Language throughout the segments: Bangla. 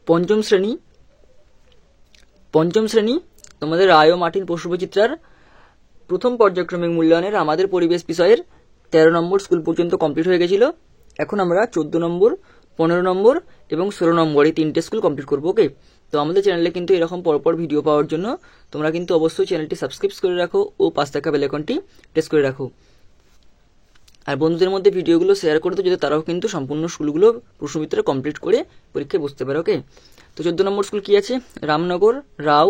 পঞ্চম শ্রেণী তোমাদের রায় ও মার্টিন প্রশ্নবিচিত্রার প্রথম পর্যায়ক্রমিক মূল্যায়নের আমাদের পরিবেশ বিষয়ের 13 নম্বর স্কুল পর্যন্ত কমপ্লিট হয়ে গেছিল। এখন আমরা 14 নম্বর, 15 নম্বর এবং 16 নম্বর এই 3টে স্কুল কমপ্লিট করবো। ওকে, তো আমাদের চ্যানেলে কিন্তু এরকম পরপর ভিডিও পাওয়ার জন্য তোমরা কিন্তু অবশ্যই চ্যানেলটি সাবস্ক্রাইব করে রাখো ও পাশে থাকা বেল আইকনটি প্রেস করে রাখো। আর বন্ধুদের মধ্যে ভিডিওগুলো শেয়ার করে দাও, যাতে তারাও কিন্তু সম্পূর্ণ স্কুলগুলো প্রশ্নবিচিত্রা কমপ্লিট করে পরীক্ষায় বসতে পারে। ওকে, তো 14 নম্বর স্কুল কি আছে? রামনগর রাও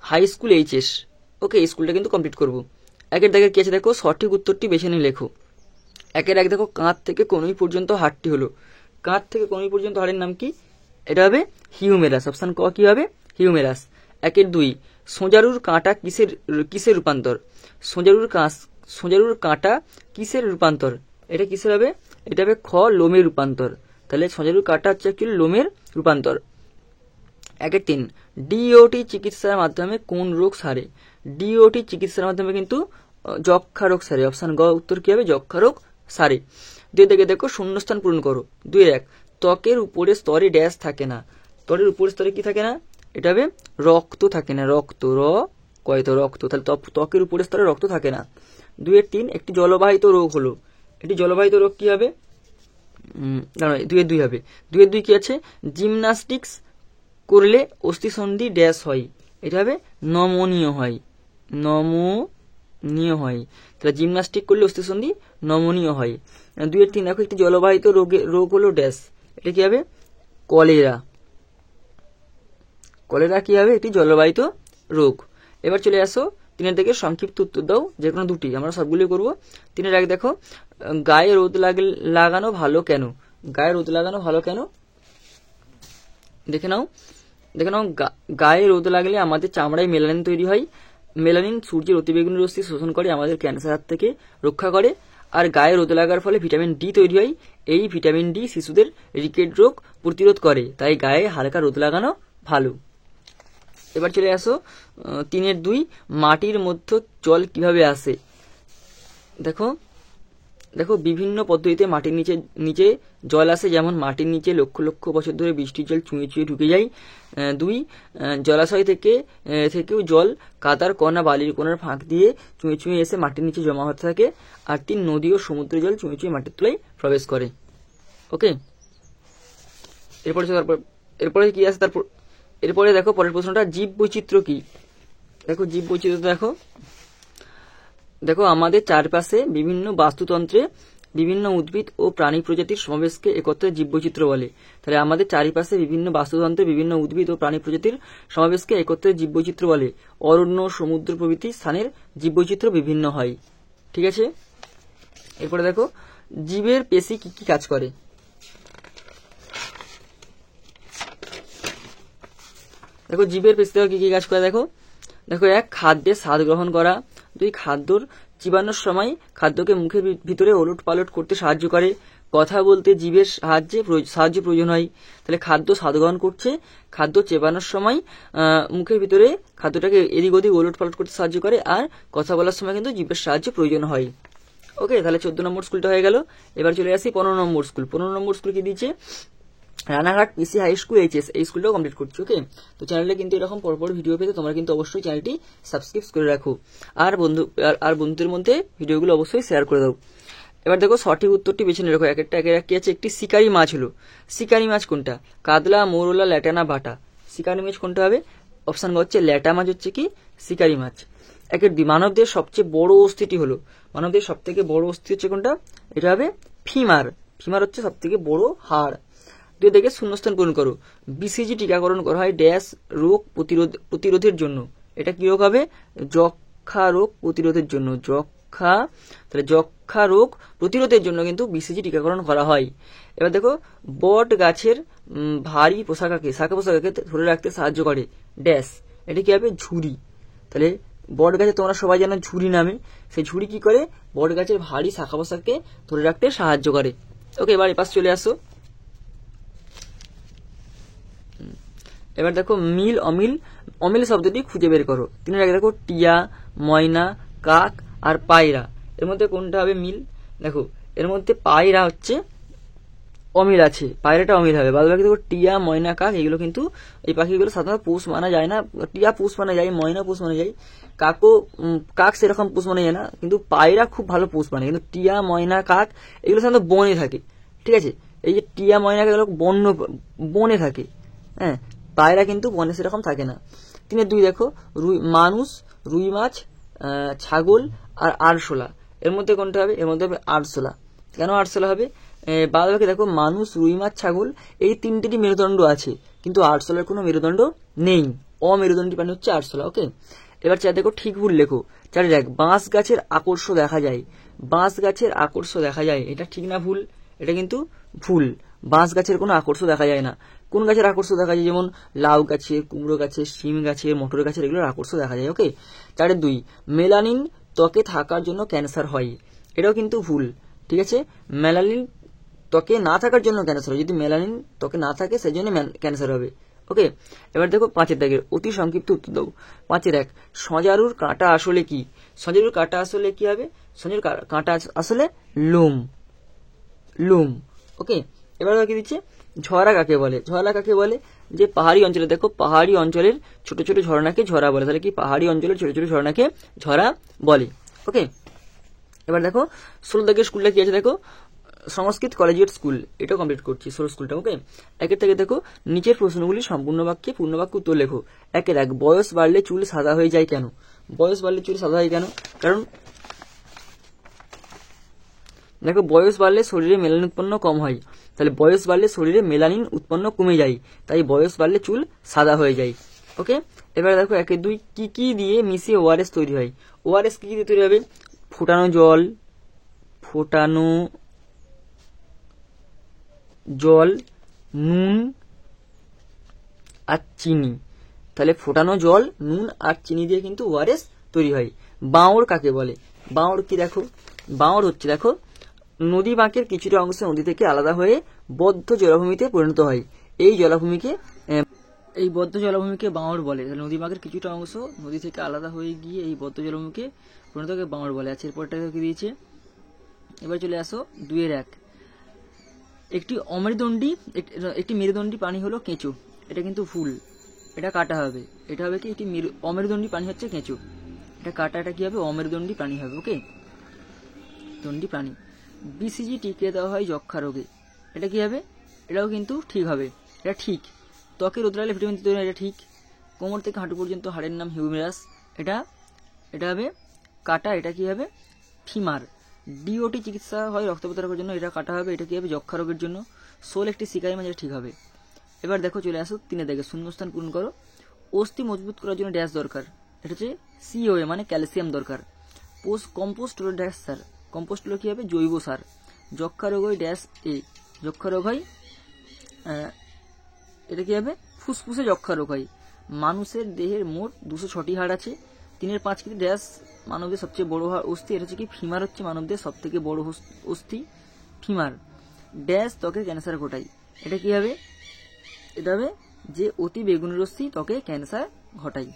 হাই স্কুল এইচএস। ওকে, এই স্কুলটা কিন্তু কমপ্লিট করবো। একের দাগে কি আছে দেখো, সঠিক উত্তরটি বেছে নিয়ে লেখো। একের এক দেখো, কাঁধ থেকে কনুই পর্যন্ত হাড়টি হলো। কাঁধ থেকে কনুই পর্যন্ত হাড়ের নাম কি? এটা হবে হিউমেরাস। অপশন ক কি হবে? হিউমেরাস। একের 2, সোজারুর কাঁটা কিসের রূপান্তর? সোজারুর কাঁটা কিসের রূপান্তর? এটা কিসের হবে? এটা হবে খ, লোমের রূপান্তর। তাহলে সোজারুর কাঁটা হচ্ছে অ্যাকচুয়ালি লোমের রূপান্তর। একের 3, ডিওটি চিকিৎসার মাধ্যমে কোন রোগ সারে? ডিওটি চিকিৎসার মাধ্যমে কিন্তু যক্ষা রোগ সারে। অপশন গ উত্তর কি হবে? যক্ষা রোগ সারে। 2 থেকে দেখো, শূন্যস্থান পূরণ করো। 2-1, ত্বকের উপরের স্তরে ড্যাশ থাকে না। ত্বকের উপরের স্তরে কি থাকে না? এটা হবে রক্ত থাকে না। রক্ত, রক্ত। তাহলে ত্বকের উপরের স্তরে রক্ত থাকে না। 2-3, একটি জলবাহিত রোগ হলো। এটি জলবাহিত রোগ কি হবে? 2-2 হবে। 2-2 কি আছে? জিমনাস্টিক্স করলে অস্থিসন্ধি ড্যাশ হয়। এটা হবে নমনীয় হয়। তাহলে জিমনাস্টিক করলে অস্থিসন্ধি নমনীয় হয়। 2-3 দেখো, একটি জলবাহিত রোগ হলো ড্যাশ। এটা কি হবে? কলেরা। কলেরা কি হবে? একটি জলবাহিত রোগ। এবার চলে আসো 3 থেকে সংক্ষিপ্ত উত্তর দাও, যে কোনো দুটি, আমরা সবগুলি করবো। 3-1 দেখো, গায়ে রোদ লাগানো ভালো কেন? গায়ে রোদ লাগানো ভালো কেন? দেখে নাও, গায়ে রোদ লাগলে আমাদের চামড়ায় মেলানিন তৈরি হয়। মেলানিন সূর্যের অতিবেগুনি রশ্মি শোষণ করে আমাদের ক্যান্সার থেকে রক্ষা করে। আর গায়ে রোদ লাগার ফলে ভিটামিন ডি তৈরি হয়। এই ভিটামিন ডি শিশুদের রিকেট রোগ প্রতিরোধ করে। তাই গায়ে হালকা রোদ লাগানো ভালো। এবার চলে আসো 3-2, মাটির মধ্যে জল কিভাবে আসে? দেখো, বিভিন্ন পদ্ধতিতে মাটির নিচে জল আসে। যেমন মাটির নিচে লক্ষ লক্ষ বছর ধরে বৃষ্টির জল চুঁয়ে চুঁয়ে ঢুকে যায়। 2, জলাশয় থেকেও জল কাদার কণা, বালির কণার ফাঁক দিয়ে চুঁয়ে চুঁয়ে এসে মাটির নিচে জমা হতে থাকে। আর 3, নদী ও সমুদ্রের জল চুঁয়ে চুঁয়ে মাটির তলায় প্রবেশ করে। ওকে, এরপরে কি আছে? এরপরে দেখো পরের প্রশ্নটা, জীব বৈচিত্র্য কি? দেখো, জীব বৈচিত্র্য দেখো, আমাদের চারপাশে বিভিন্ন বাস্তুতন্ত্রে বিভিন্ন উদ্ভিদ ও প্রাণী প্রজাতির সমাবেশকে একত্রে জীববৈচিত্র্য বলে। তাহলে আমাদের চারিপাশে বিভিন্ন বাস্তুতন্ত্রে বিভিন্ন উদ্ভিদ ও প্রাণী প্রজাতির সমাবেশকে একত্রে জীববৈচিত্র্য বলে। অরণ্য, সমুদ্র প্রভৃতি স্থানের জীববৈচিত্র্য বিভিন্ন হয়। ঠিক আছে, এরপরে দেখো, জীবের পেশি কি কি কাজ করে? দেখো, জীবের পেশি কি কি কাজ করে? দেখো, 1, খাদ্যের স্বাদ গ্রহণ করা। 2, খাদ্যর চিবানোর সময় খাদ্যকে মুখের ভিতরে ওলট পালট করতে সাহায্য করে। কথা বলতে জীবের সাহায্য প্রয়োজন হয়। তাহলে খাদ্য স্বাদ গ্রহণ করছে, খাদ্য চেবানোর সময় মুখের ভিতরে খাদ্যটাকে এদিক ওদিক ওলট পালট করতে সাহায্য করে, আর কথা বলার সময় কিন্তু জীবের সাহায্য প্রয়োজন হয়। ওকে, তাহলে 14 নম্বর স্কুলটা হয়ে গেল। এবার চলে আসি 15 নম্বর স্কুল। 15 নম্বর স্কুল কি দিচ্ছে? রানাঘাট পিসি হাই স্কুল এইচএস। এই স্কুলটাও কমপ্লিট করছি। ওকে, তো চ্যানেলে কিন্তু এরকম পরপর ভিডিও পেতে তোমরা কিন্তু অবশ্যই চ্যানেলটি সাবস্ক্রাইব করে রাখো, আর বন্ধুদের মধ্যে ভিডিওগুলো অবশ্যই শেয়ার করে দাও। এবার দেখো, সঠিক উত্তরটি বেছে নিয়ে রাখো। একের কি আছে? একটি শিকারি মাছ হলো। শিকারি মাছ কোনটা? কাতলা, মৌরলা, ল্যাটা না বাটা? শিকারি মাছ কোনটা হবে? অপশন গ হচ্ছে ল্যাটা মাছ হচ্ছে কি শিকারি মাছ। একের 2, মানবদের সবচেয়ে বড় অস্থিটি হলো। মানবদের সব থেকে বড় অস্থি হচ্ছে কোনটা? এটা হবে ফিমার। ফিমার হচ্ছে সব থেকে বড় হাড়। 2 থেকে শূন্যস্থান পূরণ করো। বিসিজি টিকাকরণ করা হয় ড্যাশ রোগ প্রতিরোধের জন্য। এটা কি রোগ হবে? যক্ষা রোগ প্রতিরোধের জন্য। তাহলে যক্ষা রোগ প্রতিরোধের জন্য কিন্তু বিসিজি টিকাকরণ করা হয়। এবার দেখো, বট গাছের ভারী শাখা পোশাকাকে ধরে রাখতে সাহায্য করে ড্যাশ। এটা কি হবে? ঝুড়ি। তাহলে বট গাছে তোমরা সবাই জানো ঝুড়ি নামে। সেই ঝুড়ি কি করে? বট গাছের ভারী শাখা পোশাককে ধরে রাখতে সাহায্য করে। ওকে, এবার এপাশ চলে আসো। এবার দেখো, মিল অমিল শব্দটি খুঁজে বের করো। 3 এর আগে দেখো, টিয়া, ময়না, কাক আর পায়রা। এর মধ্যে কোনটা হবে মিল? দেখো, এর মধ্যে পায়রা হচ্ছে অমিল আছে, পায়রাটা অমিল হবে। বাদ বাকি দেখো টিয়া, ময়না, কাক এগুলো কিন্তু এই পাখিগুলো সাধারণত পোষ মানা যায় না। টিয়া পোষ মানা যায়, ময়না পোষ মানা যায়, কাক সেরকম পোষ মানা যায় না, কিন্তু পায়রা খুব ভালো পোষ মানে। কিন্তু টিয়া, ময়না, কাক এগুলো সাধারণত বনে থাকে, ঠিক আছে। এই যে টিয়া, ময়না কাক বনে থাকে, হ্যাঁ, পায়রা কিন্তু বনে সেরকম থাকে না। 3-2 দেখো মানুষ, রুই মাছ, ছাগল আর আরশোলা, এর মধ্যে কোনটা হবে? এর মধ্যে হবে আরশোলা। কেন আরশোলা হবে? বাদ বাকি দেখো মানুষ, রুই মাছ, ছাগল এই তিনটেরই মেরুদণ্ড আছে, কিন্তু আরশোলার কোনো মেরুদণ্ড নেই, অমেরুদণ্ডী প্রাণী হচ্ছে আরশোলা। ওকে, এবার দেখো ঠিক ভুল লেখো। দেখ বাঁশ গাছের আকর্ষ দেখা যায়, বাঁশ গাছের আকর্ষ দেখা যায়, এটা ঠিক না ভুল? এটা কিন্তু ভুল। বাঁশ গাছের কোনো আকর্ষ দেখা যায় না। কোন গাছের আকর্ষ দেখা যায়? যেমন লাউ গাছের, কুমড়ো গাছের, শিম গাছের, মটর গাছের এগুলোর আকর্ষ দেখা যায়। ওকে, 4-2 মেলানিন ত্বকে থাকার জন্য ক্যান্সার হয়, এটাও কিন্তু ভুল, ঠিক আছে। মেলানিন ত্বকে না থাকার জন্য ক্যান্সার হয়, যদি মেলানিন ত্বকে না থাকে সেই জন্য ক্যান্সার হবে। ওকে, এবার দেখো 5 দাগের অতি সংক্ষিপ্ত উত্তর দাও। 5-1 সজারুর কাঁটা আসলে কি? সজারুর কাঁটা আসলে কি হবে? সজারুর কাঁটা আসলে লোম। ওকে, এবার কি দিচ্ছে? ঝরা কাকে বলে? ঝরা কাকে বলে? যে পাহাড়ি অঞ্চলে, দেখো পাহাড়ি অঞ্চলের ছোট ছোট ঝর্ণাকে ঝরা বলে। তাহলে কি পাহাড়ি অঞ্চলের ছোট ছোট ঝর্ণাকে ঝরা বলে। ওকে, এবার দেখো 16 দাগের স্কুলটা কি আছে দেখো, সংস্কৃত কলেজিয়েট স্কুল, এটাও কমপ্লিট করছি 16 স্কুলটা। ওকে, 1 থেকে দেখো নিচের প্রশ্নগুলি সম্পূর্ণ বাক্যে পূর্ণবাক্য উত্তর লেখো। 1 বয়স বাড়লে চুল সাদা হয়ে যায় কেন? বয়স বাড়লে চুল সাদা হয় কেন? কারণ দেখো বয়স বাড়লে শরীরে মেলানিন উৎপন্ন কম হয়, তাহলে বয়স বাড়লে শরীরে মেলানিন উৎপন্ন কমে যায়, তাই বয়স বাড়লে চুল সাদা হয়ে যায়। ওকে, এবার দেখো 1-2 কি কি দিয়ে মিশিয়ে ওআরএস তৈরি হয়? ওআরএস কি দিয়ে তৈরি হবে? ফোটানো জল, নুন আর চিনি। তাহলে ফোটানো জল, নুন আর চিনি দিয়ে কিন্তু ওআরএস তৈরি হয়। বাঁওড় কাকে বলে? বাঁওড় কি দেখো, বাঁওড় হচ্ছে দেখো নদী বাঁকের কিছুটা অংশ নদী থেকে আলাদা হয়ে বদ্ধ জলাভূমিতে পরিণত হয়, এই বদ্ধ জলাভূমিকে বাঁওড় বলে। নদী বাঁকের কিছুটা অংশ নদী থেকে আলাদা হয়ে গিয়ে এই বদ্ধ জলাভূমিকে পরিণত হয়ে বাঁওড় বলে। আচ্ছা, এরপরটা কি দিয়েছে? এবার চলে আসো 2-1 একটি মেরুদণ্ডী প্রাণী হলো কেঁচো, এটা কিন্তু ভুল, এটা কাটা হবে। এটা হবে কি? একটি অমেরুদণ্ডী প্রাণী হচ্ছে কেঁচো, এটা কাটা, এটা কি হবে? অমেরুদণ্ডী প্রাণী হবে। ওকে, দণ্ডী প্রাণী। বিসিজি টিকিয়ে দেওয়া হয় যক্ষা রোগে, এটা কি হবে? এটাও কিন্তু ঠিক হবে, এটা ঠিক। ত্বকের উতরালে ভিটামিন তৈরি হয়, এটা ঠিক। কোমর থেকে হাঁটু পর্যন্ত হাড়ের নাম হিউমেরাস, এটা হবে কাটা, এটা কি হবে? ফিমার। ডিওটি চিকিৎসা হয় রক্তপাত রোগের জন্য, এটা কাটা হবে, এটা কি হবে? যক্ষা রোগের জন্য। শোল একটি শিকারী মাছ, এটা ঠিক হবে। এবার দেখো চলে আসো 3 দেখে শূন্যস্থান পূরণ করো। অস্থি মজবুত করার জন্য ড্যাশ দরকার? এটা হচ্ছে সিওএ মানে ক্যালসিয়াম দরকার। কম্পোস্ট হলো ড্যাশ সার, কম্পোস্ট হলো কি হবে? জৈব সার। যক্ষা রোগ হয় ড্যাশ এ, যক্ষা রোগ হয় এটা কি হবে? ফুসফুসে যক্ষা রোগ হয়। মানুষের দেহের মোট 206টি হাড় আছে। 3/5 ড্যাশ মানবদের সবচেয়ে বড় অস্থি, এটা হচ্ছে কি? ফিমার হচ্ছে মানবদের সব থেকে বড় অস্থি, ফিমার। ড্যাশ ত্বকের ক্যান্সার ঘটায়, এটা কি হবে? এটা হবে যে অতি বেগুনি রশ্মি ত্বকে ক্যান্সার ঘটায়।